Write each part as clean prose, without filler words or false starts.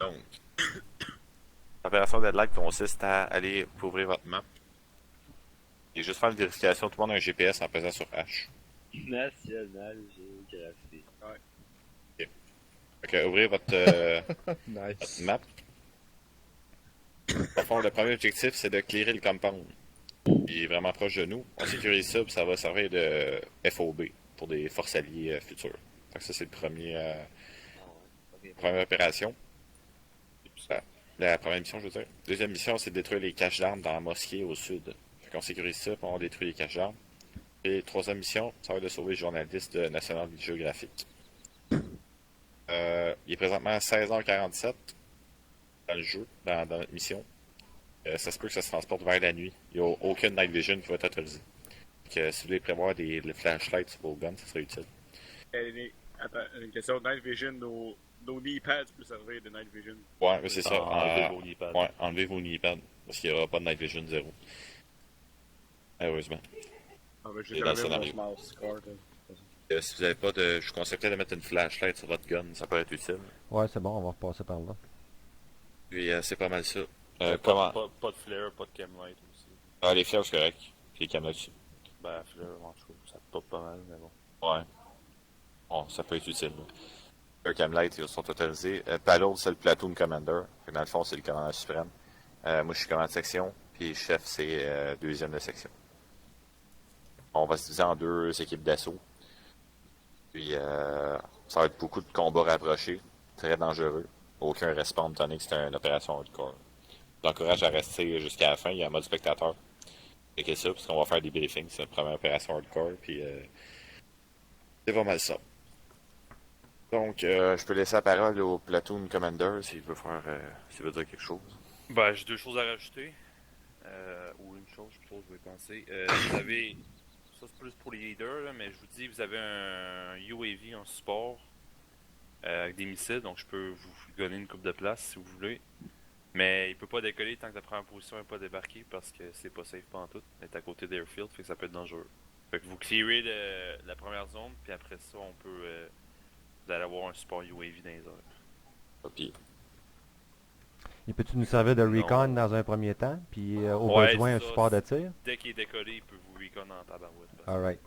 Donc, l'opération Deadlight consiste à aller ouvrir votre map et juste faire une vérification. Tout le monde a un GPS en pesant sur H. National Géographie. Ok. Ok, ouvrir votre Nice. map. Au fond, le premier objectif, c'est de clearer le compound. Il est vraiment proche de nous. On sécurise ça, puis ça va servir de FOB pour des forces alliées futures. Donc ça, c'est le première opération. La première mission, je veux dire. Deuxième mission, c'est de détruire les caches d'armes dans la mosquée au sud. Fait qu'on sécurise ça, puis on détruit les caches d'armes. Et troisième mission, ça va être de sauver le journaliste de National Geographic. Il est présentement à 16h47 dans le jeu, dans notre mission. Ça se peut que ça se transporte vers la nuit. Il n'y a aucune night vision qui va être autorisée. Donc, si vous voulez prévoir des flashlights sur vos guns, ça serait utile. Attends, une question de Night Vision, nos knee-pads peuvent servir de Night Vision. Ouais, mais c'est ça. Enlevez vos knee-pads. Ouais, enlevez vos knee-pads. Parce qu'il n'y aura pas de night vision 0. Heureusement. Ah, ben, j'ai Et dans le jamais mon scénario. mouse card. Si vous n'avez pas de. Je vous conseille peut-être de mettre une flashlight sur votre gun, ça peut être utile. Ouais, c'est bon, on va repasser par là. Puis c'est pas mal ça. Pas de flare, pas de camlight aussi. Ah, les flares, c'est correct. Puis les cameras aussi. Ben, flare, en tout cas, ça pop pas mal, mais bon. Ouais. Bon, ça peut être utile. Les camlights, ils sont autorisés. Palo, c'est le platoon commander. Fait que dans le fond, c'est le commandant suprême. Moi, je suis commandant de section. Puis chef, c'est deuxième de section. On va se diviser en deux équipes d'assaut. Puis ça va être beaucoup de combats rapprochés. Très dangereux. Aucun respawn, étant donné que c'est une opération hardcore. Je t'encourage à rester jusqu'à la fin. Il y a un mode spectateur. Et que ça, parce qu'on va faire des briefings. C'est notre première opération hardcore. Puis c'est pas mal ça. Donc, je peux laisser la parole au platoon commander s'il veut faire, s'il veut dire quelque chose. Ben, j'ai deux choses à rajouter. Ou une chose, plutôt, je vais penser. Vous avez. Ça, c'est plus pour les leaders, là, mais je vous dis, vous avez un UAV en support avec des missiles, donc je peux vous donner une coupe de place si vous voulez. Mais il peut pas décoller tant que la première position n'est pas débarquée parce que c'est pas safe pantoute. Elle est à côté d'airfield, fait que ça peut être dangereux. Fait que vous clearez la première zone, puis après ça, on peut. Vous allez avoir un support UAV dans les airs. Puis, Et peux-tu nous servir de recon Non. dans un premier temps, puis au Ouais, besoin un c'est ça. support de tir? Dès qu'il est décollé, il peut vous recon en tabarouette. Alright.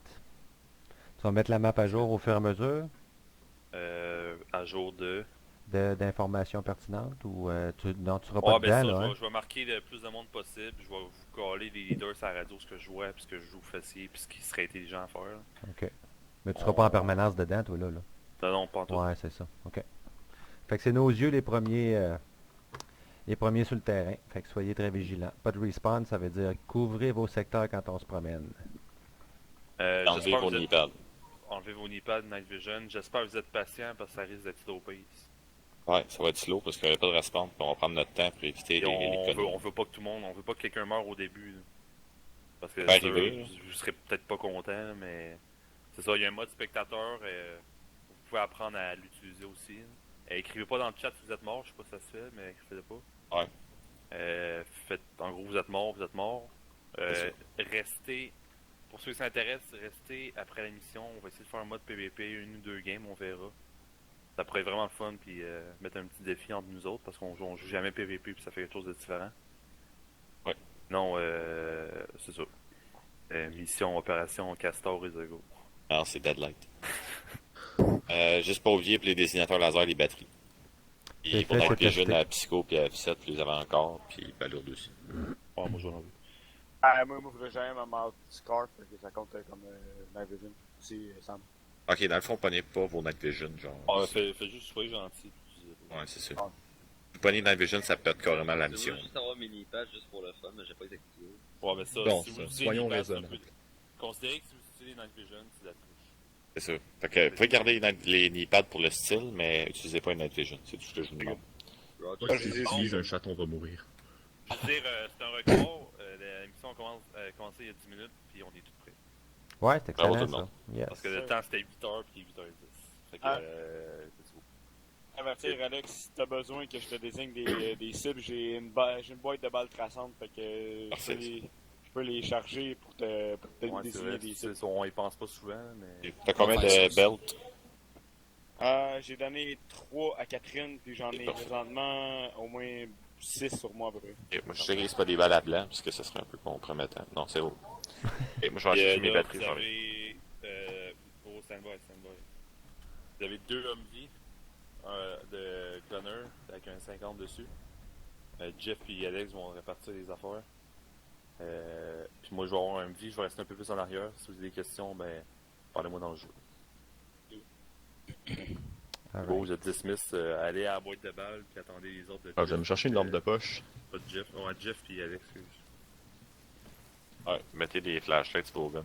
Tu vas mettre la map à jour au fur et à mesure À jour de. d'informations pertinentes ou non, tu seras pas Ouais, ben ça, dedans, là, hein? je vais marquer le plus de monde possible. Je vais vous coller les leaders sur la radio, ce que je vois, puis ce que je joue fessier, puis ce qui serait intelligent à faire. Là. OK. Mais tu seras pas en permanence dedans, toi, là. Non, pas en tout. Ouais, c'est ça. OK. Fait que c'est nos yeux les premiers sur le terrain. Fait que soyez très vigilants. Pas de respawn, ça veut dire couvrez vos secteurs quand on se promène. enlevez J'espère vos que vous êtes... knee-pads. Enlevez vos knee-pads, Night Vision. J'espère que vous êtes patient parce que ça risque d'être slow pace. Ouais, ça va être slow parce qu'il n'y a pas de respawn. Puis on va prendre notre temps pour éviter Et les conneries. on veut pas que tout le monde, on veut pas que quelqu'un meure au début. Là. Parce que Ça peut arriver, là. je serais peut-être pas content, mais c'est ça, il y a un mode spectateur. Vous pouvez apprendre à l'utiliser aussi. Là. Écrivez pas dans le chat si vous êtes mort, je sais pas si ça se fait, mais écrivez-le pas. Ouais. En gros, vous êtes mort, vous êtes mort. C'est Restez, pour ceux qui s'intéressent, restez après la mission. On va essayer de faire un mode PVP, une ou deux games, on verra. Ça pourrait être vraiment le fun, puis mettre un petit défi entre nous autres, parce qu'on joue jamais PVP, puis ça fait quelque chose de différent. Ouais. Non, c'est ça. Mission, opération, Castor et Zago. Non, c'est Deadlight. Juste pas oublier pour les désignateurs laser, les batteries. C'est Et pour fait, Night c'est Vision, testé. à Psycho puis à F7, les avez encore, puis Balourd aussi. Ouais, moi je vais l'enlever. Ah, moi, je jamais ma mouse card, fait que ça compte comme Night Vision. Si, Sam. Ok, dans le fond, prenez pas vos Night Vision, genre. Ah, fais juste, soyez gentil. Ouais, c'est ça. Vous prenez Night Vision, ça pète carrément la Je mission. veux juste avoir mes knee-pads juste pour le fun, mais j'ai pas été activé. Ouais, mais ça, Bon, si ça, vous utilisez soyons les passes, raisonnables. considérez que si vous utilisez Night Vision, c'est de la triche. C'est ça. Fait que vous pouvez garder les knee-pads pour le style, mais utilisez pas une Night Vision. C'est tout ce que je vous demande. Roger. Moi, si j'utilise un chaton va mourir. Je veux dire, c'est un record. La mission a commencé il y a 10 minutes, puis on est tout prêt. Ouais, c'est Bravo excellent, tout le ça. Yes. Parce que le temps c'était 8h, puis 8h10. Fait que, Ah. c'est tout. Avertir Alex, si t'as besoin que je te désigne des cibles, j'ai une boîte de balles traçantes, fait que Parfait. je peux les charger pour te Ouais, c'est désigner vrai, des cibles. on y pense pas souvent, mais. T'as combien Ouais, de ça, belts? J'ai donné 3 à Catherine, puis j'en ai présentement au moins 6 sur moi à peu près. Ok, moi, je sais que c'est pas des balles à blanc, parce que ça serait un peu compromettant. Non, c'est haut. Ok, moi, je vais aller chercher mes batteries. Vous je vais aller. avez... stand-by. Vous avez 2 Humvee de Gunner avec un 50 dessus. Jeff et Alex vont répartir les affaires. Puis moi, je vais avoir un Humvee, je vais rester un peu plus en arrière. Si vous avez des questions, ben, parlez-moi dans le jeu. Alright. Bon, vous êtes dismiss, allez à la boîte de balles, puis attendez les autres de Ah, je vais me chercher une lampe de poche. Pas de Jeff, ouais, Jeff puis Alex. Excuse. Ouais, mettez des flashlights sur vos guns.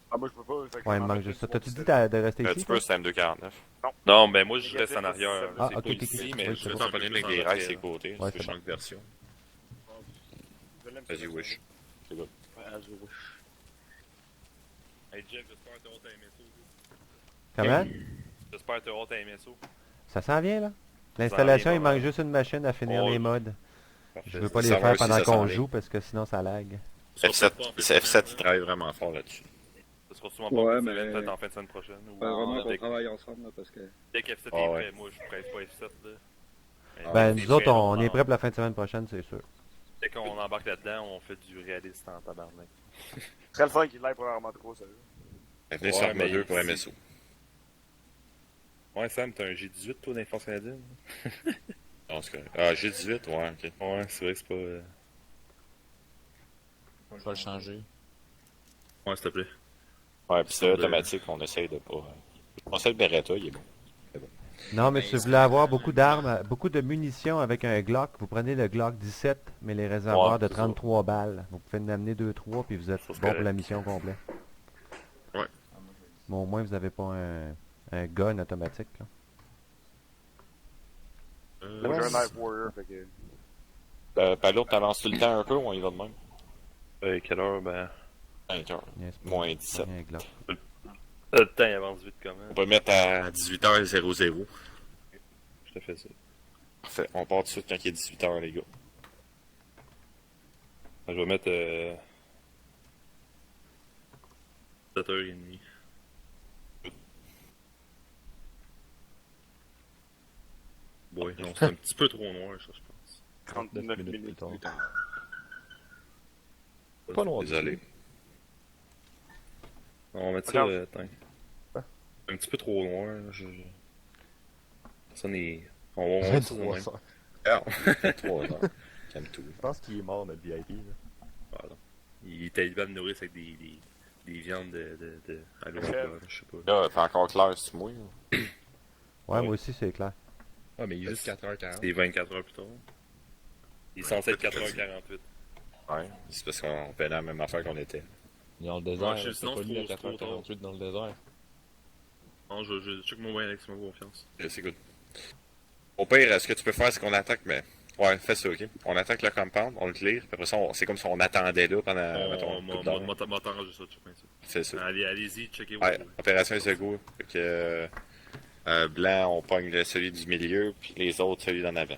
Ah, moi je peux pas. Ouais, il me manque juste ça. T'as-tu dit de rester ici? Tu toi? peux, c'est M249. Non, ben moi, je reste en arrière. Ah, C'est ok, pas ok, ici, ok. mais Oui, je c'est reste bon. un peu avec plus des en rails, c'est arrière. côté. Ouais, Tu c'est fais bon. chaque version. Vas-y, wish. C'est good. Hey Jeff, j'espère que t'as hâte à MSO. Comment? J'espère que t'as hâte à MSO. Ça s'en vient, là? L'installation, vient il pas manque mal. juste une machine à finir Oh, les modes. Parfait. Je veux pas les Savoir faire si pendant ça s'en qu'on vient. joue, parce que sinon ça lag. F7, il travaille vraiment fort là-dessus. Ça sera sûrement pas Ouais, en mais- peut-être en fin de semaine prochaine. Ou Vraiment qu'on dès, travaille ensemble, là, parce que... dès qu'F7 Ah est ouais. prêt, moi je presse pas F7 là. Mais Ben, c'est nous autres, prêt, on est prêts pour la fin de semaine prochaine, c'est sûr. Dès qu'on embarque là-dedans, on fait du réaliste en tabarnak. Très le fun qu'il l'aille probablement trop, sérieux. Venez Ouais, sur mais Module pour ici- MSO. Ouais, Sam, t'as un G18 toi d'influence canadienne? Non, c'est correct. Ah, G18, ouais, ok. Ouais, c'est vrai que c'est pas. Je vais le changer. Ouais, s'il te plaît. Ouais, pis c'est automatique, on essaye de pas. On sait le Beretta, il est bon. Non, mais si vous voulez avoir beaucoup d'armes, beaucoup de munitions avec un Glock, vous prenez le Glock 17, mais les réservoirs Ouais, de c'est 33 balles. Vous pouvez en amener 2-3, puis vous êtes Ça, c'est bon correct. pour la mission complète. Ouais. Mais au moins, vous n'avez pas un gun automatique, là. Moi j'ai un Knife Warrior, fait que. Palourde, t'avances tout le temps un peu ou on y va de même? Quelle heure? Ben. 20 heures. Yes, Moins 17. un Glock. Le temps il avance vite comment? On peut mettre à 18h00. Je te fais ça. Parfait, on part tout de suite quand il est 18h, les gars. Je vais mettre 7h30. Ouais, non, c'est un petit peu trop noir, ça, je pense. 39 minutes minutes. plus tard. Pas Pas noir. Désolé. On va mettre ça, Regarde. attends. Un petit peu trop noir, là, Ça n'est... On va mettre ça de 23 même. heures. Ah, 3 heures. Calme-tout. Je pense qu'il est mort, notre VIP. Là. Voilà. Il était habitué à me nourrir avec des viandes de à l'eau, Chèvre. je sais pas. Là, fait encore clair, c'est moi. Ouais, Ouais. moi aussi, c'est clair. Ah, mais il est juste 4h40. C'est 24 heures plus tard. Il est censé être 4h48. Ouais, c'est parce qu'on fait la même affaire qu'on était. Il est dans le désert. Ouais, c'est sinon, pas lui à c'est trop 4h48 dans le désert. Non, je check mon moyen avec ma confiance. C'est good. Au pire, ce que tu peux faire, c'est qu'on attaque, mais. Ouais, fais ça, ok. On attaque le compound, on le clear, puis après ça, c'est comme si on attendait là pendant. mettons, une couple d'heures. Moi, t'arrange ça, check bien ça. C'est ça. Allez-y, checkez Ouais, opération is a go. Fait que. Blanc, on pogne celui du milieu, puis les autres, celui d'en avant.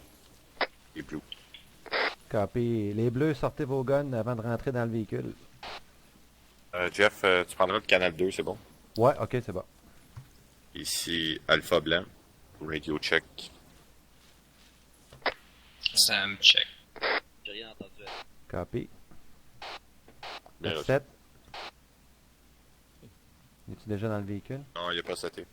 Et blue. Copy. Les bleus, sortez vos guns avant de rentrer dans le véhicule. Jeff, tu prendras le canal 2, c'est bon. Ouais, ok, c'est bon. Ici, Alpha Blanc. Radio check. Sam check. J'ai rien entendu. Copy. Bien reçu. F7. Es-tu déjà dans le véhicule? Non, il a pas sauté.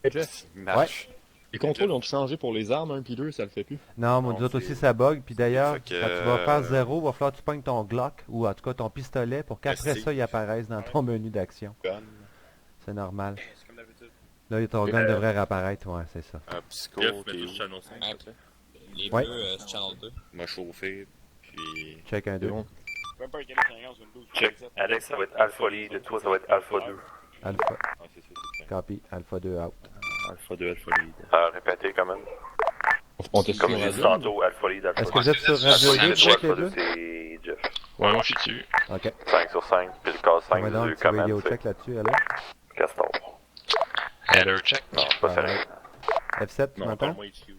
Jeff, Marche. les contrôles ont changé pour les armes 1 puis 2, ça le fait plus. Non, moi, Non, nous autres c'est- aussi, ça bug. Puis d'ailleurs, Fait que, quand tu vas faire 0, il va falloir que tu pognes ton Glock, ou en tout cas ton pistolet, pour qu'après Merci. ça, il apparaisse dans ton menu d'action. Gun. C'est normal. C'est comme d'habitude. Là, ton gun devrait réapparaître, ouais, c'est ça. Psycho, Jeff, t'es mets où? tout channel 5, s'il te plaît. Les Ouais. bleus, c'est Channel 2. M'a chauffé, puis. Check un 2. bon. Même pas un Canet 50 sur une 12. Check. Alex, ça va être Alpha Lead, toi, ça va être Alpha 2. Alpha. Ah, c'est ça, c'est ça. Copy. Alpha 2 out. Alpha 2, Alpha Lead. Répétez quand même. On teste Comme sur j'ai dit radio. tantôt, Alpha Lead, Alpha Est-ce que vous êtes sur Radio 2, check les deux? c'est Jeff. Ouais, moi je suis dessus. Ok. 5 sur 5, puis le cas On va donc un petit radio check là-dessus, alors. Castor. Header check. Non, c'est pas Alright. F7, tu Non, m'entends? parle-moi HQ.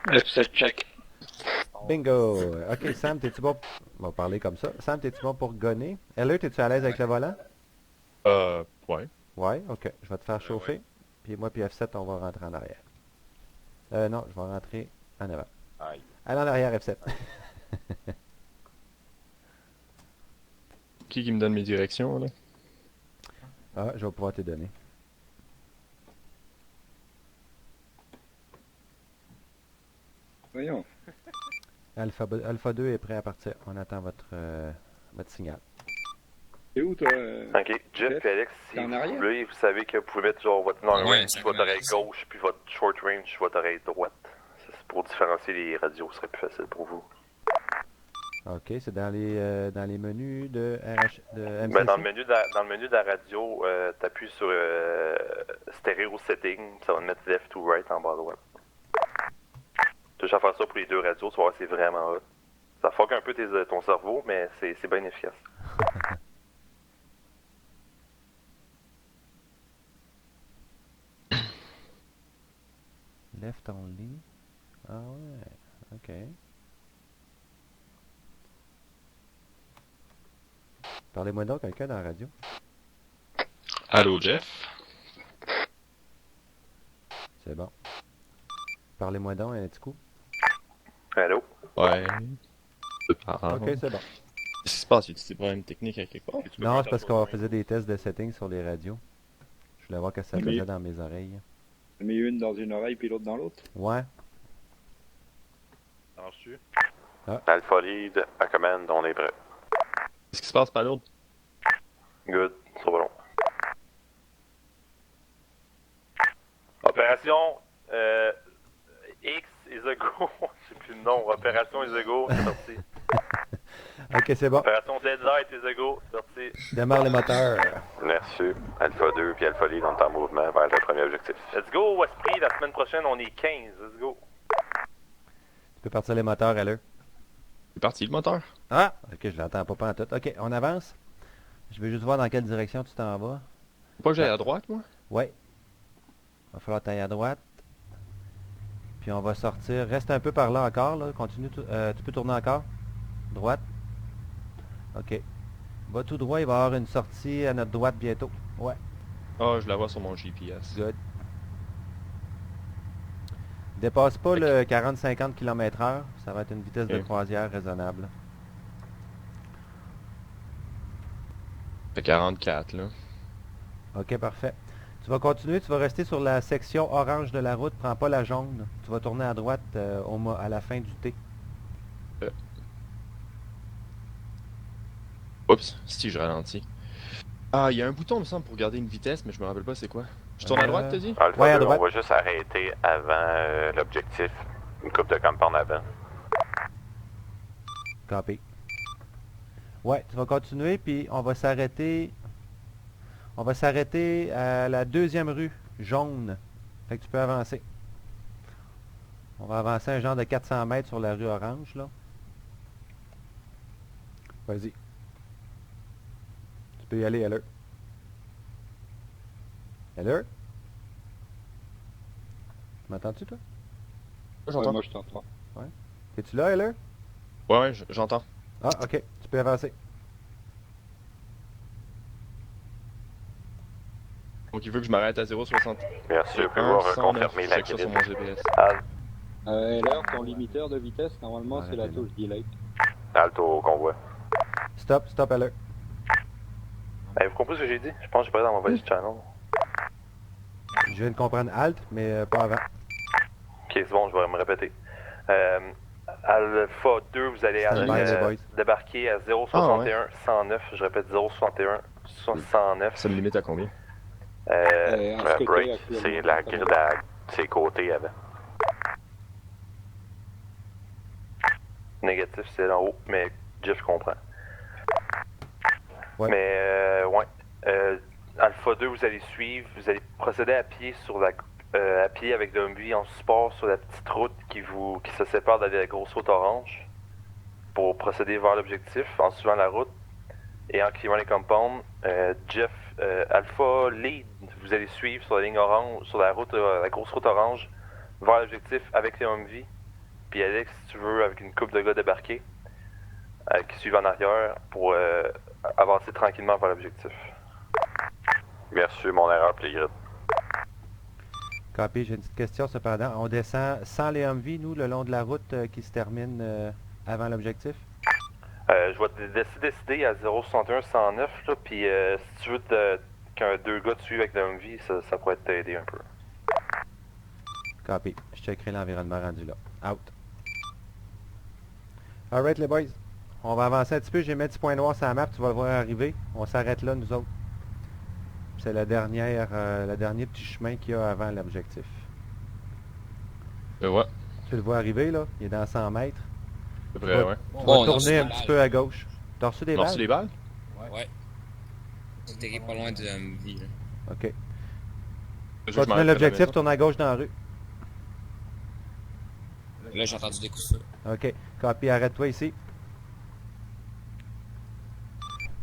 F7 check. Bingo! Ok, Sam, t'es-tu bon? On va parler comme ça. Sam, t'es-tu bon pour gonner? Heller, t'es-tu à l'aise avec le volant? Ouais. Ouais, ok. Je vais te faire chauffer. Puis moi puis F7, on va rentrer en arrière. Non, je vais rentrer en avant. Aïe. Allez en arrière, F7. Qui me donne mes directions, là? Ah, je vais pouvoir te donner. Voyons. Alpha 2 est prêt à partir. On attend votre signal. C'est où, toi? Ok, Jeff et Alex, si T'es en vous arrière? voulez, vous savez que vous pouvez mettre genre votre long Ouais, range ça sur votre commence. oreille gauche, puis votre short range sur votre oreille droite. Ça, c'est pour différencier les radios, ce serait plus facile pour vous. OK, c'est dans les menus de MCC. Ben, dans le menu de la radio, t'appuies sur stéréo setting, ça va te mettre left to right en bas à droite. Tu vas faire ça pour les deux radios, tu vas voir, c'est vraiment hot. Ça fuck un peu ton cerveau, mais c'est bien efficace. Left only. Ah ouais, OK. Parlez-moi donc quelqu'un dans la radio. Allô, Jeff? C'est bon. Parlez-moi donc un petit coup. Allô? Ouais. OK, c'est bon. Qu'est-ce qui se passe? Y a-t-il des problèmes techniques à quelque part? Tu peux Non, faire c'est parce ta qu'on pause, faisait des tests de settings sur les radios. Je voulais voir ce que ça Oui. faisait dans mes oreilles. J'ai mis une dans une oreille puis l'autre dans l'autre. Ouais. Ça marche-tu? Alpha Lead, à commande, on est prêt. Qu'est-ce qui se passe, Palourde? Good, ça va long. Opération X is a go. Je sais plus le nom. Opération is a go, c'est sorti. OK, c'est bon. Opération Deadlight is a go, c'est sorti. Démarre les moteurs. Merci. Alpha 2 puis Alpha Lead, on est en mouvement vers le premier objectif. Let's go, Esprit. La semaine prochaine, on est 15. Let's go. Tu peux partir les moteurs à l'heure. C'est parti, le moteur. Ah! OK, je l'entends pas pantoute. OK, on avance. Je vais juste voir dans quelle direction tu t'en vas. Faut pas que j'aille à droite, moi? Ouais. Va falloir tailler à droite. Puis on va sortir. Reste un peu par là encore, là. Continue. Tu peux tourner encore. Droite. OK. Va tout droit, il va y avoir une sortie à notre droite bientôt. Ouais, Ah, je la vois sur mon GPS. good. Dépasse pas le 40-50 km/h. Ça va être une vitesse de Ok. croisière raisonnable. Fait 44, là. OK, parfait. Tu vas continuer, tu vas rester sur la section orange de la route, prends pas la jaune. Tu vas tourner à droite à la fin du T. Oups, si je ralentis. Ah, il y a un bouton, me semble, pour garder une vitesse, mais je me rappelle pas c'est quoi. Je tourne à droite, t'as dit? Alpha Ouais, à 2, droite. on va juste arrêter avant l'objectif. Une coupe de compound avant. Copy. Ouais, tu vas continuer, puis on va s'arrêter. On va s'arrêter à la deuxième rue, jaune. Fait que tu peux avancer. On va avancer un genre de 400 mètres sur la rue orange, là. Vas-y. Tu peux y aller, Heller. Heller? M'entends-tu, toi? J'entends. Moi, je t'entends. Es-tu là, Heller? Ouais, j'entends. Ah, ok. Tu peux avancer. Donc il veut que je m'arrête à 0,60. Merci, je peux voir 109, confirmer la check ça sur mon GPS. L'heure, ton limiteur de vitesse, normalement, c'est la Arrêtez, touche delay. Alto au convoi. Stop, Heller. Avez-vous compris ce que j'ai dit? Je pense que j'ai pas dans mon voice channel. Je viens de comprendre Alt, mais pas avant. Ok, c'est bon, je vais me répéter. Alpha 2, vous allez Stand by, les boys. débarquer à 061 Ah, ouais. 109. Je répète 061 109. Ça me limite à combien? en ce que Break, t'es actuellement. c'est la grille à ses côtés avant. Négatif, c'est en haut, mais Jeff comprend. Ouais. Mais, ouais. Alpha 2, vous allez suivre, vous allez procéder à pied sur à pied avec l'OMV en support sur la petite route qui se sépare de la grosse route orange pour procéder vers l'objectif en suivant la route et en clivant les compounds. Jeff, Alpha Lead, vous allez suivre sur la ligne orange, sur la route, la grosse route orange vers l'objectif avec les OMV. Puis Alex, si tu veux, avec une couple de gars débarqués qui suivent en arrière pour avancer tranquillement vers l'objectif. Merci, mon erreur, Playgrip. Copy, j'ai une petite question cependant. On descend sans les Humvee, nous, le long de la route qui se termine avant l'objectif? Je vais te décider à 061 109, là, puis si tu veux qu'un deux gars te suivent avec le Humvee, ça pourrait t'aider un peu. Copy. Je checkerai l'environnement rendu là. Out. Alright les boys. On va avancer un petit peu. J'ai mis un petit point noir sur la map. Tu vas le voir arriver. On s'arrête là, nous autres. C'est le dernier petit chemin qu'il y a avant l'objectif. Ouais, Tu le vois arriver là? Il est dans 100 mètres. c'est vrai, ouais. Tu Bon, vas on a reçu tourner un des petit balles. peu à gauche. T'as reçu des On a balles? reçu les balles? Ouais. C'était pas loin de vie, là. Ok. Je Continue m'arrête l'objectif, à la tourne à gauche dans la rue. Là, j'ai entendu des coups de feu. Ok. Copy, arrête-toi ici.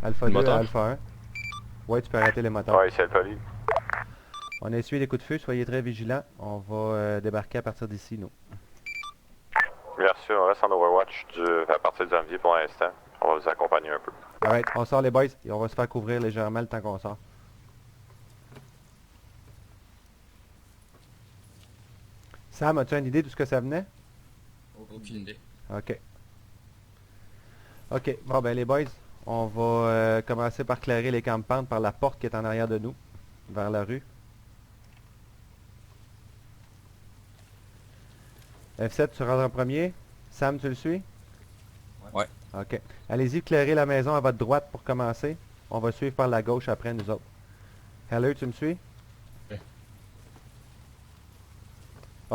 Alpha Le 2 moteur? à Alpha 1. Ouais, tu peux arrêter les moteurs. Ouais, c'est le poli. On a essuyé les coups de feu, soyez très vigilants. On va débarquer à partir d'ici, nous. Merci, on reste en Overwatch à partir de janvier pour l'instant. On va vous accompagner un peu. Alright, on sort les boys et on va se faire couvrir légèrement le temps qu'on sort. Sam, as-tu une idée de ce que ça venait? Aucune idée. Ok. Ok, bon ben les boys, on va commencer par clairer les campantes par la porte qui est en arrière de nous, vers la rue. F7, tu rentres en premier. Sam, tu le suis? Ouais. Ok. Allez-y, clairez la maison à votre droite pour commencer. On va suivre par la gauche après, nous autres. Heller, tu me suis? Ouais.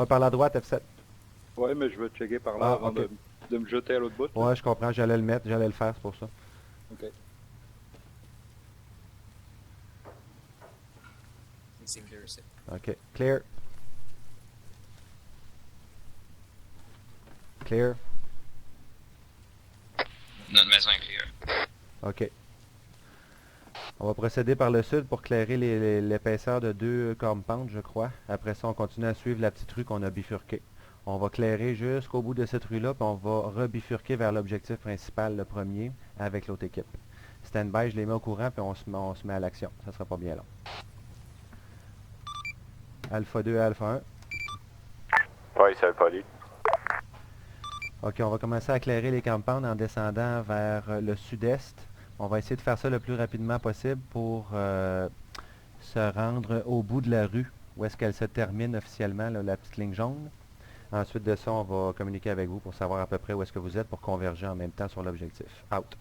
Par la droite, F7. Ouais, mais je veux checker par là avant ok. de me jeter à l'autre bout. là. Ouais, je comprends, j'allais le mettre, j'allais le faire, c'est pour ça. Ok. C'est clear, c'est. Ok. Clear. Clear. Notre maison est clear. Ok. On va procéder par le sud pour clairer l'épaisseur de 2 compounds, je crois. Après ça, on continue à suivre la petite rue qu'on a bifurquée. On va clairer jusqu'au bout de cette rue-là, puis on va rebifurquer vers l'objectif principal, le premier, avec l'autre équipe. Stand-by, je les mets au courant, puis on se met à l'action. Ça sera pas bien long. Alpha 2 à Alpha 1. Ouais, c'est le poli. Ok, on va commencer à clairer les compounds en descendant vers le sud-est. On va essayer de faire ça le plus rapidement possible pour se rendre au bout de la rue, où est-ce qu'elle se termine officiellement, là, la petite ligne jaune. Ensuite de ça, on va communiquer avec vous pour savoir à peu près où est-ce que vous êtes pour converger en même temps sur l'objectif. Out.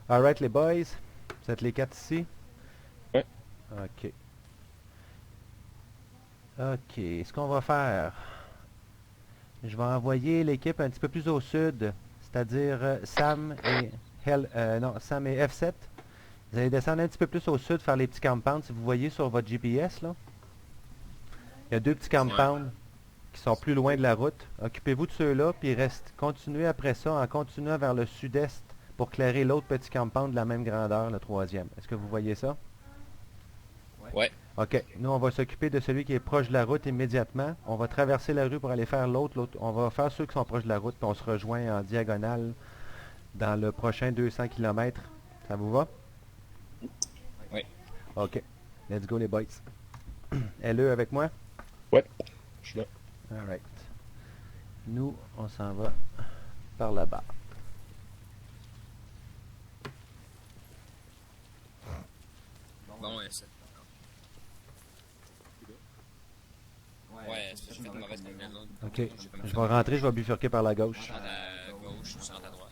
Alright les boys, vous êtes les 4 ici? Ouais. Ok. Ok, ce qu'on va faire, je vais envoyer l'équipe un petit peu plus au sud, c'est-à-dire Sam et Sam et F7. Vous allez descendre un petit peu plus au sud, faire les petits compounds. Si vous voyez sur votre GPS, là, il y a 2 petits compounds qui sont plus loin de la route. Occupez-vous de ceux-là, puis continuez après ça en continuant vers le sud-est pour clairer l'autre petit compound de la même grandeur, le 3e. Est-ce que vous voyez ça? Ouais. Ok, nous on va s'occuper de celui qui est proche de la route immédiatement. On va traverser la rue pour aller faire l'autre. On va faire ceux qui sont proches de la route, puis on se rejoint en diagonale dans le prochain 200 km. Ça vous va? Oui. Ok, let's go les boys. LE avec moi? Ouais, je suis là. Alright. Nous, on s'en va par là-bas. Bon, ouais, c'est. Ouais, c'est fait une mauvaise combinaison. Ok, je vais rentrer, je vais bifurquer par la gauche. Je rentre à gauche, je rentre à droite.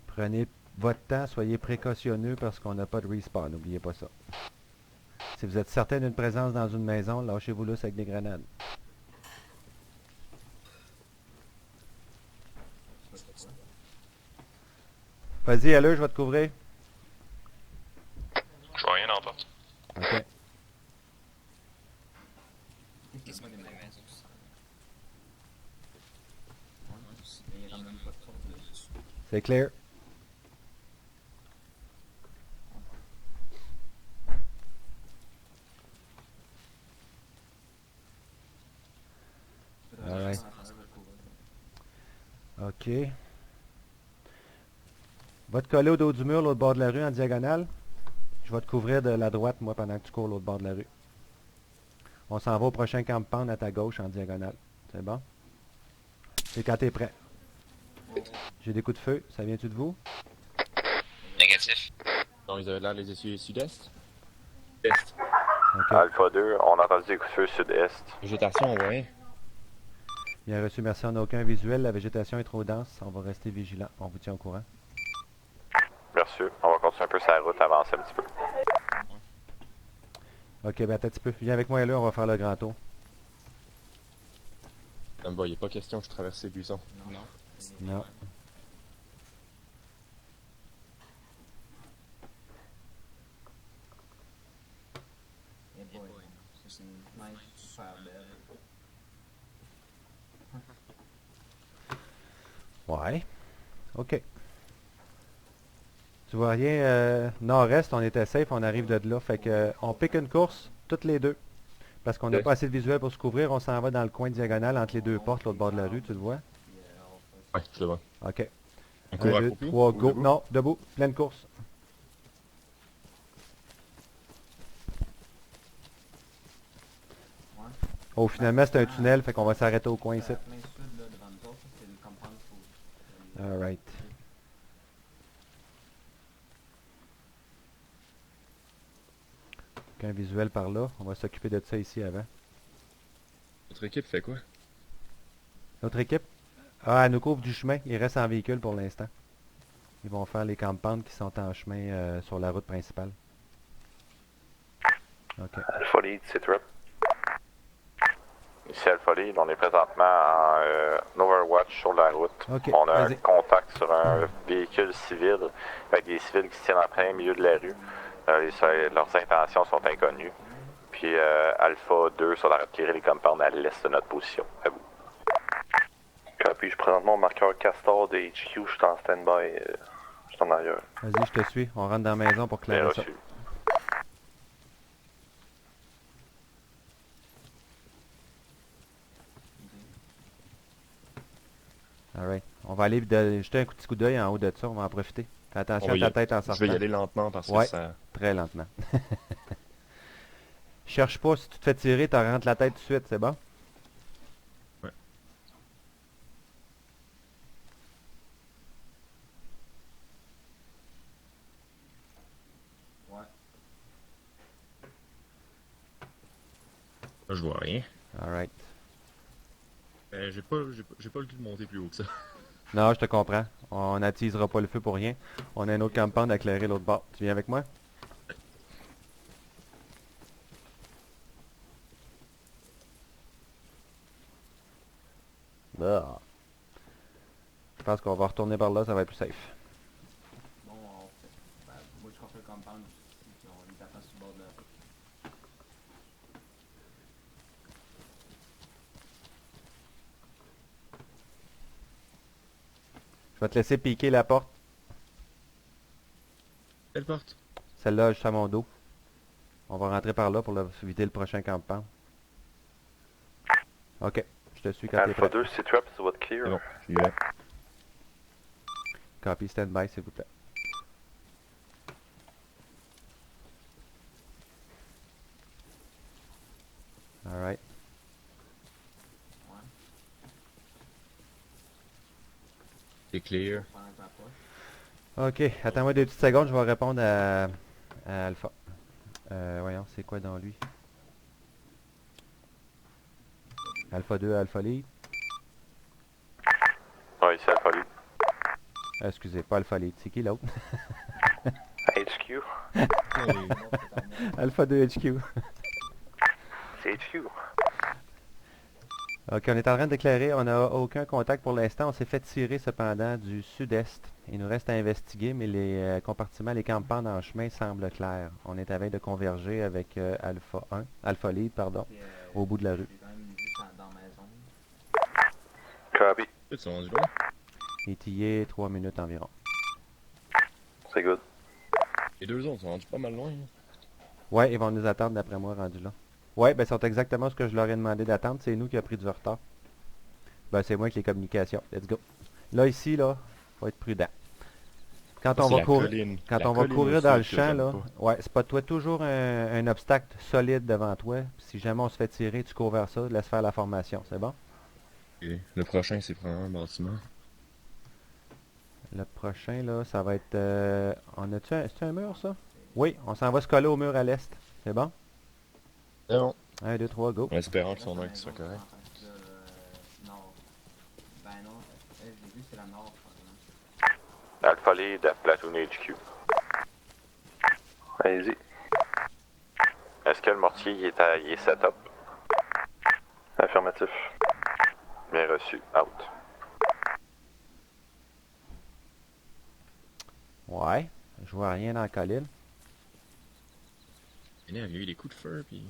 Prenez votre temps, soyez précautionneux parce qu'on n'a pas de respawn, n'oubliez pas ça. Si vous êtes certain d'une présence dans une maison, lâchez-vous là avec des grenades. Vas-y, allez, je vais te couvrir. Je vois rien en porte. Ok. Qu'est-ce-moi des maisons, ça? C'est clair. OK. Va te coller au dos du mur, l'autre bord de la rue, en diagonale. Je vais te couvrir de la droite, moi, pendant que tu cours l'autre bord de la rue. On s'en va au prochain camp-pound à ta gauche, en diagonale. C'est bon? C'est quand t'es prêt. J'ai des coups de feu. Ça vient-tu de vous? Négatif. Non, ils avaient l'air les essayer sud-est. Est. OK. Alpha 2, on a entendu des coups de feu sud-est. Végétation, ouais. Bien reçu, merci. On n'a aucun visuel. La végétation est trop dense. On va rester vigilant. On vous tient au courant. Merci. On va continuer un peu sa route, avancer un petit peu. OK, ben attends un petit peu. Viens avec moi là, on va faire le grand tour. Ça me va, il n'est pas question que je traverse ces buissons. Non. Non. Eh boy, ça c'est une neige super belle. Ouais. OK. Tu vois rien, nord-est, on était safe, on arrive de là. Fait que on pique une course, toutes les deux. Parce qu'on n'a Ok. pas assez de visuel pour se couvrir, on s'en va dans le coin diagonal entre les deux portes, l'autre bord de la rue, tu le vois? Ouais, je le vois. OK. On 1, court 2, accroupi? 3, Ou go. debout? Non, debout, pleine course. Ouais. Oh, finalement, c'est un tunnel, fait qu'on va s'arrêter au coin ici. Plein sud là, devant nous autres, ça, c'est le compound faut. Alright. Un visuel par là. On va s'occuper de ça ici avant. Notre équipe fait quoi? Notre équipe? Ah, elle nous couvre du chemin. Ils restent en véhicule pour l'instant. Ils vont faire les camp-pounds qui sont en chemin sur la route principale. OK. Alpha Lead, c'est Trap. Ici Alpha Lead, on est présentement en Overwatch sur la route. OK, On a un vas-y. contact sur un véhicule civil avec des civils qui se tiennent en plein milieu de la rue. Leurs intentions sont inconnues. Puis Alpha 2 sur la route qui les compounds à l'est de notre position. À vous. Puis je suis présentement au marqueur Castor de HQ, je suis en stand-by, je suis en arrière. Vas-y, je te suis. On rentre dans la maison pour Bien clairer ça. reçu. Alright. On va aller jeter un petit coup d'œil en haut de ça. On va en profiter. Fais attention On va à y ta aller. tête en Je sortant. vais y aller lentement parce que Ouais. ça... Très lentement. Cherche pas. Si tu te fais tirer, tu rentres la tête tout de suite. C'est bon? Ouais. Ouais. Là, je vois rien. Alright. J'ai pas le goût de monter plus haut que ça. Non, je te comprends. On n'attisera pas le feu pour rien. On a un autre campement à éclairer l'autre bord. Tu viens avec moi? Ah. Je pense qu'on va retourner par là, ça va être plus safe. Bon, on fait. Ben, moi je refais le compound ici, puis on les attend sur le bord de la rue. Je vais te laisser piquer la porte. Quelle porte? Celle-là, juste à mon dos. On va rentrer par là pour éviter le prochain campement. Ok, je te suis quand t'es Alpha prêt. 2, c'est Trap, c'est votre clear. C'est bon, j'y vais. Copy, stand by, s'il vous plaît. Alright. Ouais. C'est clear. Pendant que j'approche. Ok, attends-moi 2 petites secondes, je vais répondre à Alpha. Voyons, c'est quoi dans lui? Alpha 2, Alpha Lead. Ouais, ici Alpha Lead. Excusez, pas Alpha Lead, c'est qui l'autre? HQ, Alpha 2 HQ. c'est HQ. Ok, on est en train de déclarer, on n'a aucun contact pour l'instant. On s'est fait tirer cependant du sud-est. Il nous reste à investiguer, mais les compartiments, les campements en chemin semblent clairs. On est à veille de converger avec Alpha 1, Alpha Lead, pardon, Puis, au bout de la rue. j'ai quand même une vue dans la maison. Copy, Ils sont rendus loin. Étillé 3 minutes environ. c'est good. Les deux autres sont rendus pas mal loin. Ouais, ils vont nous attendre d'après moi rendus là. Ouais, ben c'est exactement ce que je leur ai demandé d'attendre. C'est nous qui a pris du retard. Ben c'est moi avec les communications. Let's go. Là, ici, là, faut être prudent. Quand Ça, on c'est va la courir, colline. quand La on va colline courir au dans le sud que champ, j'aime là, pas. ouais, spot-toi toujours un obstacle solide devant toi. Si jamais on se fait tirer, tu cours vers ça, laisse faire la formation, c'est bon? Et le prochain, c'est prendre un bâtiment. Le prochain, là, ça va être... on a-tu un... C'est un mur, ça? Oui, on s'en va se coller au mur à l'est. C'est bon? C'est bon. 1, 2, 3, go. En espérant que son œil soit correct. Nord. Ben non, j'ai vu c'est la nord, probablement. Alpha Lead, Platoon HQ. Allez-y. Est-ce que le mortier il est setup? Affirmatif. Bien reçu. Out. Ouais, je vois rien dans la colline. Il y a eu des coups de feu, puis...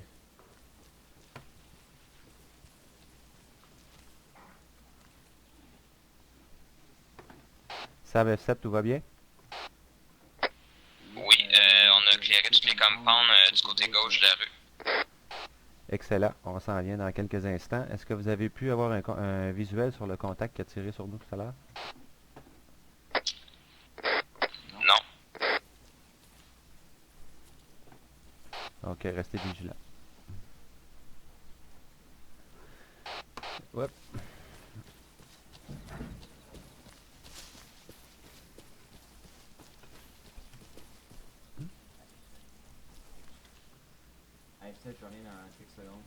Sav F7, tout va bien? Oui, on a clairé tous les compounds du côté gauche de la rue. Excellent, on s'en vient dans quelques instants. Est-ce que vous avez pu avoir un visuel sur le contact qui a tiré sur nous tout à l'heure? Non. Ok, restez vigilants. Hop. Hey, peut-être je reviens dans quelques secondes.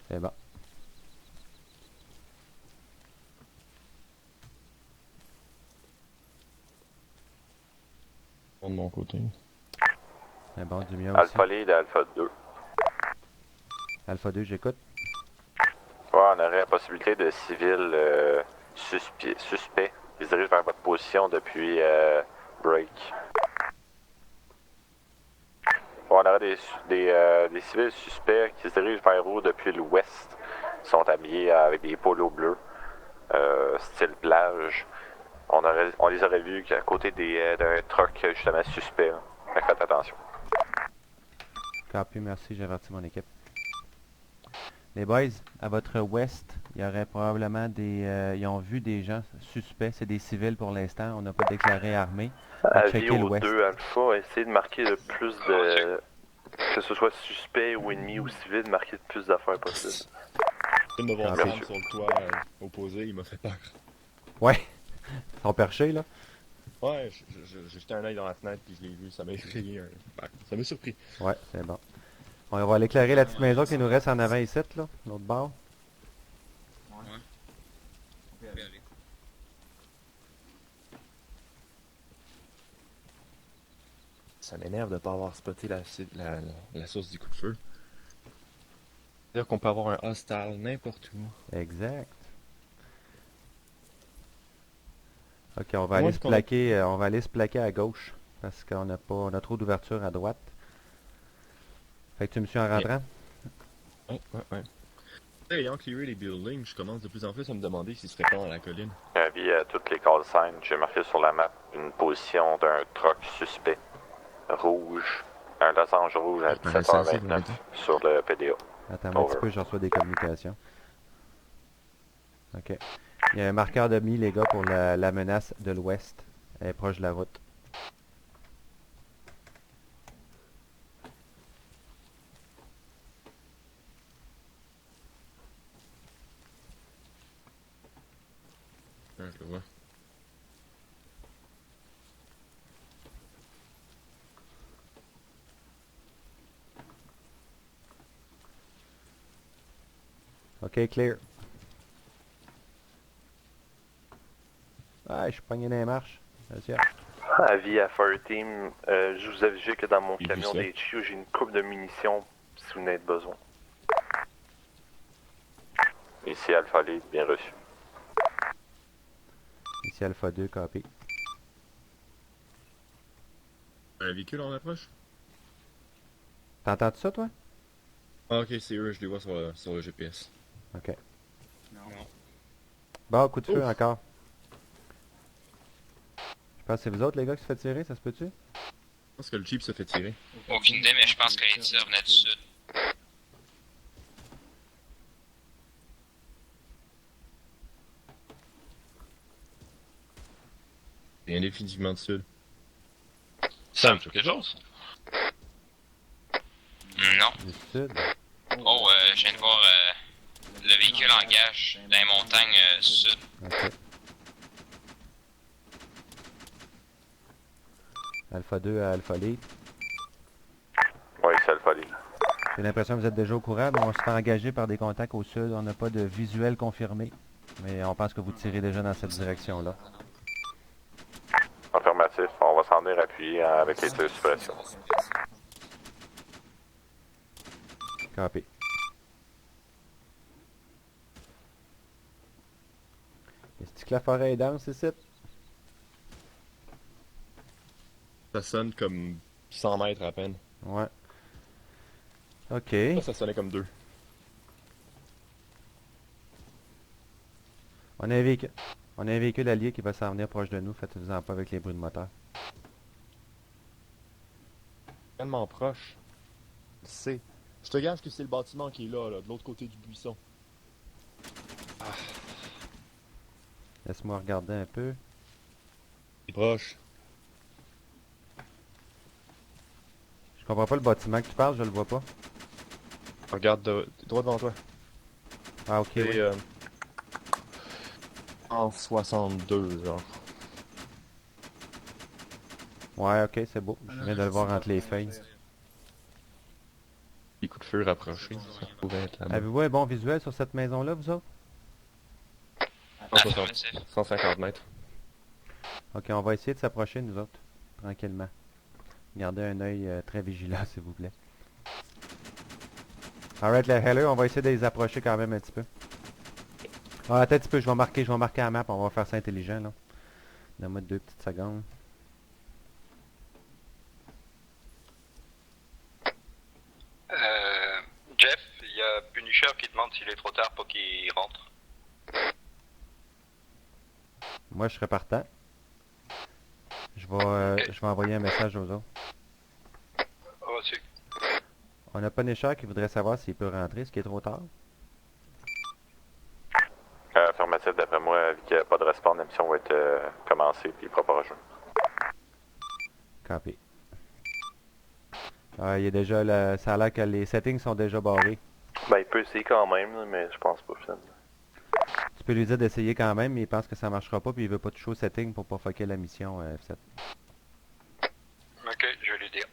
C'est bon. Bon de mon côté. C'est bon, du mien aussi. Alpha Lead, Alpha 2. Alpha 2, j'écoute. Ouais, on aurait la possibilité de civils suspects qui se dirigent vers votre position depuis Break. Ouais, on aurait des civils suspects qui se dirigent vers vous depuis l'ouest. Ils sont habillés avec des polos bleus, style plage. On les aurait vus à côté d'un truck justement suspect. Hein. Fait que faites attention. Copy, merci, j'ai averti mon équipe. Les boys, à votre ouest, il y aurait probablement des... ils ont vu des gens suspects, c'est des civils pour l'instant, on n'a pas déclaré armés. Avis checker aux l'ouest. 2 Alpha, essayez de marquer le plus de... Que ce soit suspect ou ennemi ou civil, marquer le plus d'affaires possible. De me voir Ah, Sam bien sur le toit opposé, il m'a fait peur. Ouais, ils sont perchés, là. Ouais, j'ai jeté un œil dans la fenêtre, puis je l'ai vu, ça m'a effrayé. Ça m'a surpris. Ouais, c'est bon. On va aller éclairer la petite maison qui nous reste en avant ici, là, l'autre bord. Ouais. Ouais. On peut y aller. Ça m'énerve de pas avoir spoté la source du coup de feu. C'est-à-dire qu'on peut avoir un hostile n'importe où. Exact. Ok, on va Ouais, aller c'est se qu'on- plaquer, on va aller se plaquer à gauche parce qu'on n'a pas, on a trop d'ouverture à droite. Fait que tu me suis en rentrant? Ouais. Ayant clearé les buildings, je commence de plus en plus à me demander s'ils seraient pas dans la colline. Avis à toutes les call signs, j'ai marqué sur la map une position d'un truck suspect rouge, un losange rouge à Je paraissais assez 17h29 lointain. sur le PDA. Attends un Over. petit peu, je reçois des communications. Ok. Il y a un marqueur de mi, les gars, pour la menace de l'ouest. Elle est proche de la route. Ouais, je le vois. Ok, clear. Ah, je suis pogné dans les marches. Vas-y. Avis à Fire Team, je vous avise que dans mon J'ai vu camion ça. d'HQ, j'ai une coupe de munitions si vous en avez besoin. Ici Alpha Lead, bien reçu. Ici Alpha 2, copy. Un véhicule en approche? T'entends ça, toi? Ah, ok, c'est eux, je les vois sur le GPS. Ok. Non. Bon, coup de feu Ouf. encore. Je pense que c'est vous autres, les gars, qui se fait tirer, ça se peut-tu? Je pense que le Jeep se fait tirer. Aucune idée, mais je pense que les tirs venaient du sud. Il y a définitivement de sud. Ça me fait quelque chose? Non. Du sud. Oh, je viens de voir le véhicule en gage dans les montagnes sud. Ok. Alpha 2 à Alpha Lead. Oui, c'est Alpha Lead. J'ai l'impression que vous êtes déjà au courant, mais on se fait engager par des contacts au sud. On n'a pas de visuel confirmé. Mais on pense que vous tirez déjà dans cette direction-là. Affirmatif. On va s'en venir appuyer avec les tirs de suppression. Copy. Est-ce que la forêt est dense ici? Ça sonne comme 100 mètres à peine. Ouais. Ok. Ça sonnait comme 2. On a un véhicule allié qui va s'en venir proche de nous. Faites-vous-en pas avec les bruits de moteur. Tellement proche. C'est. Je te gage que c'est le bâtiment qui est là, de l'autre côté du buisson. Laisse-moi regarder un peu. C'est proche. Je comprends pas le bâtiment que tu parles, je le vois pas. Regarde droit devant toi. Ah ok, oui. C'est en 62, genre. Ouais, ok, c'est beau. Je viens de le voir entre les feuilles. Les coups de feu rapprochés, ça pourrait être là-bas. Avez-vous un bon visuel sur cette maison-là, vous autres? 150 mètres. Ok, on va essayer de s'approcher, nous autres. Tranquillement. Gardez un œil très vigilant, s'il vous plaît. Alright, les Heller, on va essayer de les approcher quand même un petit peu. Ah, attends un petit peu, je vais marquer la map, on va faire ça intelligent, là. Donne-moi 2 petites secondes. Jeff, il y a Punisher qui demande s'il est trop tard pour qu'il rentre. Moi, je serai partant. Je vais envoyer un message aux autres. Oh, c'est... On a Punisher qui voudrait savoir s'il peut rentrer, ce qui est trop tard. Affirmatif, d'après moi, vu qu'il n'y a pas de respawn, la mission va être commencée puis il ne pourra pas rejoindre. Copy. Il y a déjà ça a l'air que les settings sont déjà barrés. Ben, il peut essayer quand même, là, mais je pense pas finalement. Tu peux lui dire d'essayer quand même, mais il pense que ça marchera pas puis il veut pas toucher aux settings pour pas fucker la mission F7. Ok, je vais lui dire.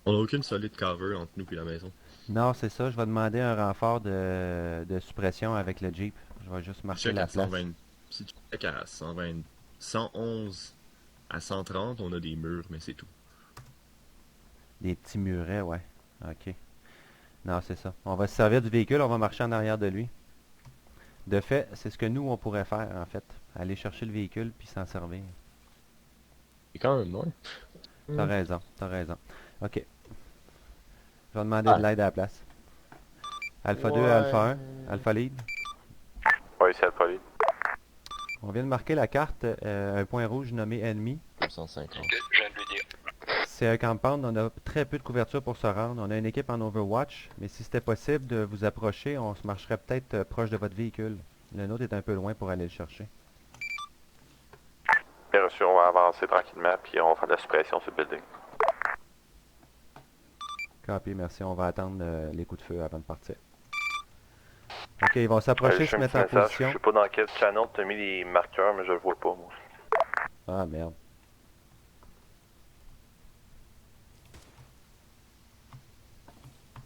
On a aucune solide cover entre nous et la maison. Non, c'est ça, je vais demander un renfort de suppression avec le Jeep. Je vais juste marquer Check la à place. 120. Si tu check à 120, 111 à 130, on a des murs, mais c'est tout. Des petits murets, ouais. Ok. Non, c'est ça. On va se servir du véhicule, on va marcher en arrière de lui. De fait, c'est ce que nous, on pourrait faire, en fait. Aller chercher le véhicule puis s'en servir. C'est quand même loin. T'as raison, t'as raison. Ok. Je vais demander de l'aide à la place. Alpha 2 à Alpha 1. Alpha Lead. Oui, c'est Alpha Lead. On vient de marquer la carte, un point rouge nommé ennemi. 250. Ok, je viens de lui dire. C'est un compound, on a très peu de couverture pour se rendre. On a une équipe en Overwatch, mais si c'était possible de vous approcher, on se marcherait peut-être proche de votre véhicule. Le nôtre est un peu loin pour aller le chercher. Bien reçu, on va avancer tranquillement puis on va faire de la suppression sur le building. Copy, merci. On va attendre les coups de feu avant de partir. Ok, ils vont s'approcher, se mettre en position. Je sais pas dans quel channel tu as mis les marqueurs, mais je le vois pas, moi. Ah, merde.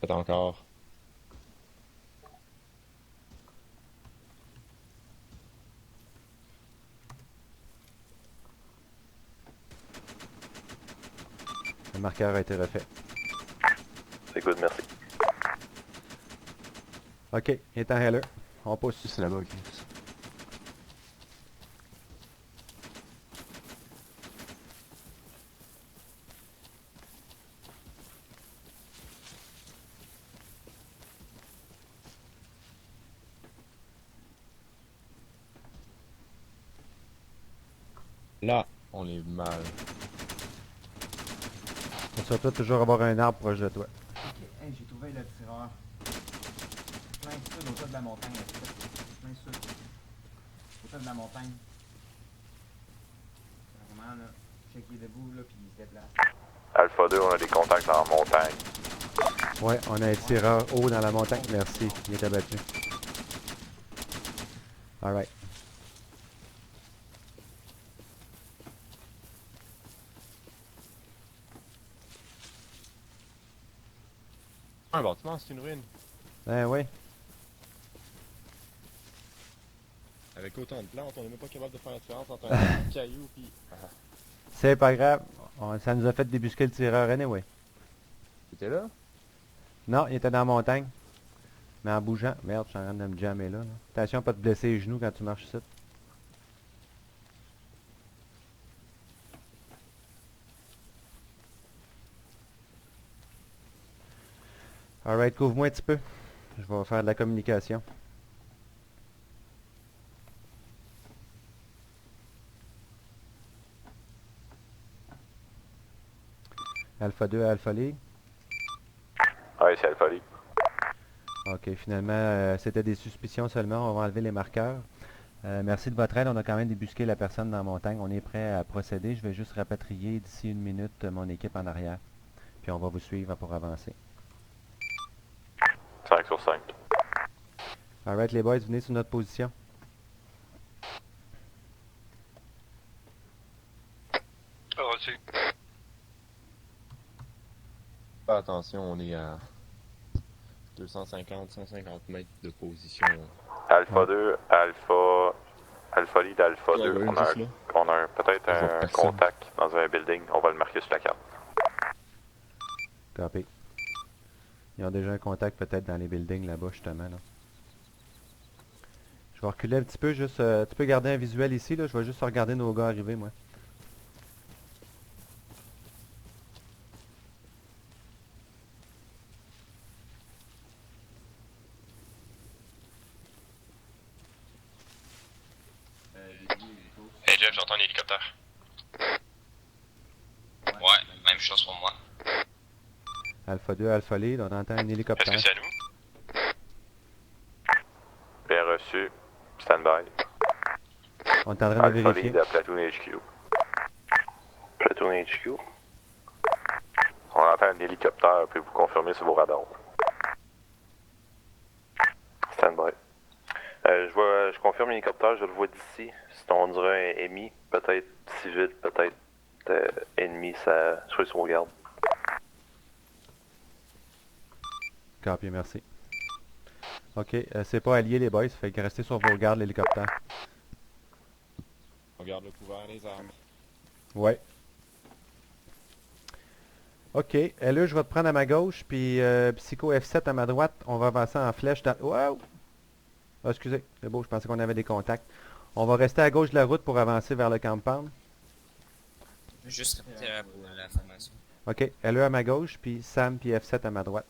Peut-être encore. Le marqueur a été refait. C'est good, merci. Ok, il est en Heller. On pousse. C'est là-bas, ok. Là, on est mal. Tu vas peut-être toujours avoir un arbre proche de toi. Ok, hey, j'ai trouvé le tireur. Plein sud, au top de la montagne. Plein sud. Au top de la montagne. Vraiment, là. Check, il est debout, là, puis il se déplace. Alpha 2, on a des contacts dans la montagne. Ouais, on a un tireur haut dans la montagne. Merci, il est abattu. Alright. Un bâtiment, c'est une ruine. Ben oui. Avec autant de plantes, on est même pas capable de faire la différence entre un caillou pis... C'est pas grave. Ça nous a fait débusquer le tireur anyway. T'étais là? Non, il était dans la montagne. Mais en bougeant. Merde, je suis en train de me jammer là. Attention à pas te blesser les genoux quand tu marches ici. Alright, couvre-moi un petit peu. Je vais faire de la communication. Alpha 2 à Alpha League. Ouais, c'est Alpha League. Ok, finalement, c'était des suspicions seulement. On va enlever les marqueurs. Merci de votre aide. On a quand même débusqué la personne dans la montagne. On est prêt à procéder. Je vais juste rapatrier d'ici une minute mon équipe en arrière. Puis on va vous suivre pour avancer. 5 sur 5. Alright, les boys, venez sur notre position. Reçu. Attention, on est à 250-150 mètres de position. Alpha 2, Alpha Lead, Alpha 2. ouais, On a, juste là. on a peut-être Je vois un personne. contact dans un building. On va le marquer sur la carte. Copy. Ils ont déjà un contact peut-être dans les buildings là-bas, justement. Là. Je vais reculer un petit peu, juste. Tu peux garder un visuel ici, là. Je vais juste regarder nos gars arriver, moi. Hey Jeff, j'entends un hélicoptère. Ouais, même chose pour moi. Alpha 2, Alpha Lead, on entend un Est-ce hélicoptère. que c'est à nous? Bien reçu. Stand by. On est en train de Alpha vérifier. Lead à Platoon HQ. Platoon HQ. On entend un hélicoptère. Pouvez-vous confirmer sur vos radars? Stand by. Je confirme l'hélicoptère, je le vois d'ici. C'est on dirait un EMI, peut-être civil, peut-être ennemi, ça soit sur garde. Copy, merci. Ok, c'est pas allié les boys, fait que restez sur vos gardes l'hélicoptère. On garde le couvert, les armes. Ouais. Ok, LE, je vais te prendre à ma gauche, puis Psycho F7 à ma droite. On va avancer en flèche dans... Wow! Ah, excusez, c'est beau, je pensais qu'on avait des contacts. On va rester à gauche de la route pour avancer vers le compound. Juste répéter pour la formation. Ok, LE à ma gauche, puis Sam puis F7 à ma droite.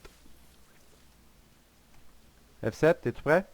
F7, es-tu prêt?